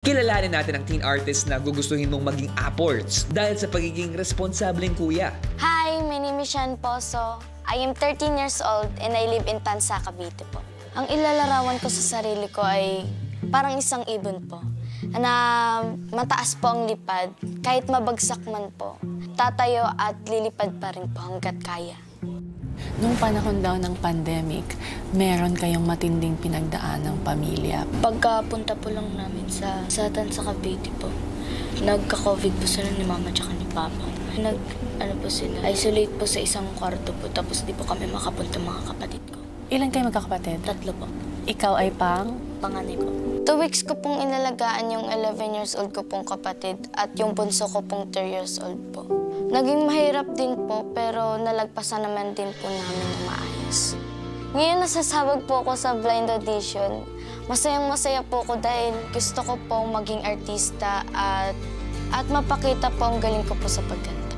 Kilalanin natin ang teen artist na gugustuhin mong maging upwards dahil sa pagiging responsableng kuya. Hi, my name is Sean Pozo. I am 13 years old and I live in Tansa, Cavite po. Ang ilalarawan ko sa sarili ko ay parang isang ibon po na mataas po ang lipad. Kahit mabagsak man po, tatayo at lilipad pa rin po hanggat kaya. Nung panahon daw ng pandemic, meron kayong matinding pinagdaan ng pamilya. Pagkapunta po lang namin sa Tansa, Cavite po, nagka-COVID po sila ni Mama at ni Papa. Isolate po sa isang kwarto po, tapos di po kami makapunta mga kapatid ko. Ilan kayo magkakapatid? 3 po. Ikaw ay Panganay ko. 2 weeks ko pong inalagaan yung 11 years old ko pong kapatid at yung bunso ko pong 3 years old po. Naging mahirap din po, pero nalagpasan naman din po namin na maayos. Ngayon nasasabag po ako sa blind audition. Masayang-masaya po ako dahil gusto ko pong maging artista at mapakita po ang galing ko po sa pagkanta.